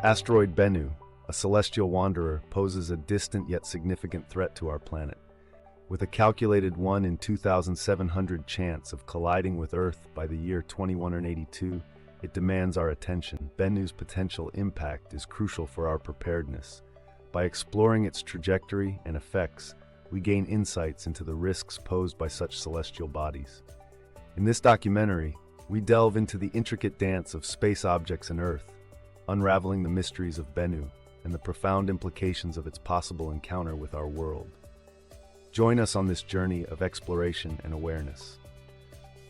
Asteroid Bennu, a celestial wanderer, poses a distant yet significant threat to our planet. With a calculated 1 in 2,700 chance of colliding with Earth by the year 2182, it demands our attention. Bennu's potential impact is crucial for our preparedness. By exploring its trajectory and effects, we gain insights into the risks posed by such celestial bodies. In this documentary, we delve into the intricate dance of space objects and Earth, unraveling the mysteries of Bennu and the profound implications of its possible encounter with our world. Join us on this journey of exploration and awareness.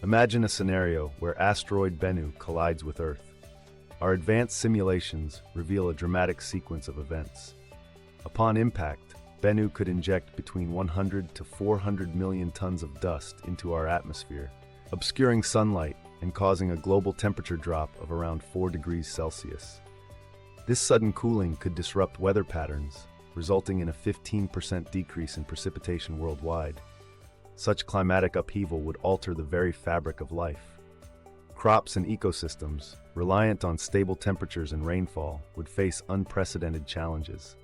Imagine a scenario where asteroid Bennu collides with Earth. Our advanced simulations reveal a dramatic sequence of events. Upon impact, Bennu could inject between 100 to 400 million tons of dust into our atmosphere, obscuring sunlight and causing a global temperature drop of around 4 degrees Celsius. This sudden cooling could disrupt weather patterns, resulting in a 15% decrease in precipitation worldwide. Such climatic upheaval would alter the very fabric of life. Crops and ecosystems, reliant on stable temperatures and rainfall, would face unprecedented challenges.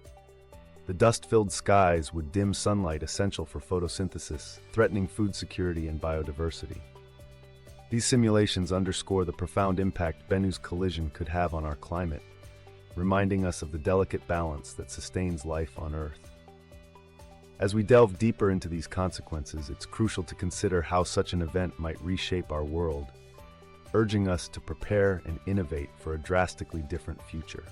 The dust-filled skies would dim sunlight essential for photosynthesis, threatening food security and biodiversity. These simulations underscore the profound impact Bennu's collision could have on our climate, reminding us of the delicate balance that sustains life on Earth. As we delve deeper into these consequences, it's crucial to consider how such an event might reshape our world, urging us to prepare and innovate for a drastically different future.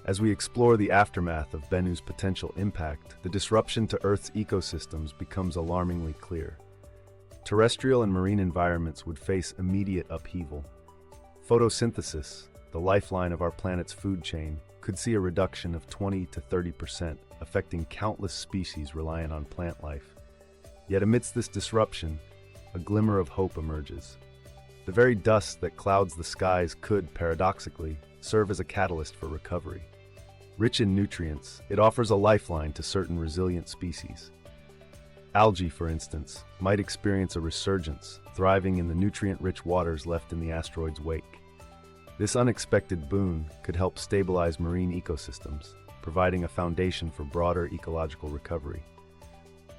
As we explore the aftermath of Bennu's potential impact, the disruption to Earth's ecosystems becomes alarmingly clear. Terrestrial and marine environments would face immediate upheaval. Photosynthesis, the lifeline of our planet's food chain, could see a reduction of 20 to 30%, affecting countless species reliant on plant life. Yet amidst this disruption, a glimmer of hope emerges. The very dust that clouds the skies could, paradoxically, serve as a catalyst for recovery. Rich in nutrients, it offers a lifeline to certain resilient species. Algae, for instance, might experience a resurgence, thriving in the nutrient-rich waters left in the asteroid's wake. This unexpected boon could help stabilize marine ecosystems, providing a foundation for broader ecological recovery.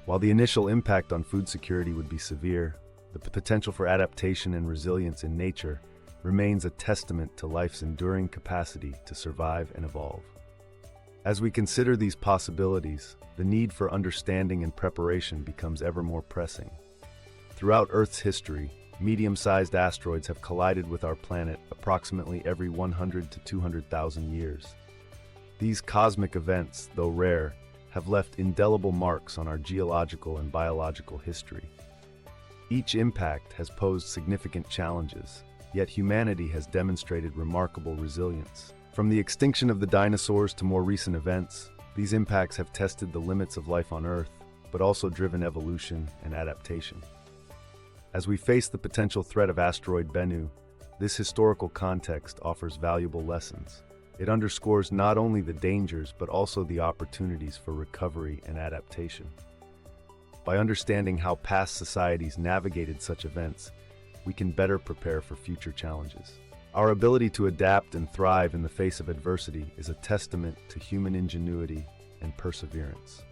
While the initial impact on food security would be severe, the potential for adaptation and resilience in nature remains a testament to life's enduring capacity to survive and evolve. As we consider these possibilities, the need for understanding and preparation becomes ever more pressing. Throughout Earth's history, medium-sized asteroids have collided with our planet approximately every 100 to 200,000 years. These cosmic events, though rare, have left indelible marks on our geological and biological history. Each impact has posed significant challenges, yet humanity has demonstrated remarkable resilience. From the extinction of the dinosaurs to more recent events, these impacts have tested the limits of life on Earth, but also driven evolution and adaptation. As we face the potential threat of asteroid Bennu, this historical context offers valuable lessons. It underscores not only the dangers, but also the opportunities for recovery and adaptation. By understanding how past societies navigated such events, we can better prepare for future challenges. Our ability to adapt and thrive in the face of adversity is a testament to human ingenuity and perseverance.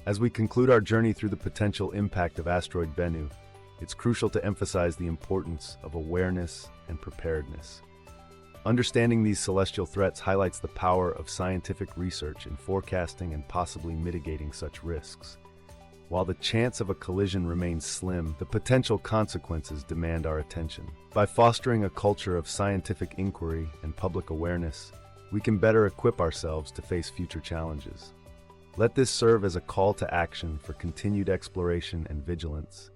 As we conclude our journey through the potential impact of asteroid Bennu, it's crucial to emphasize the importance of awareness and preparedness. Understanding these celestial threats highlights the power of scientific research in forecasting and possibly mitigating such risks. While the chance of a collision remains slim, the potential consequences demand our attention. By fostering a culture of scientific inquiry and public awareness, we can better equip ourselves to face future challenges. Let this serve as a call to action for continued exploration and vigilance,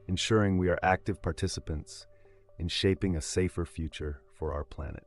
ensuring we are active participants in shaping a safer future for our planet.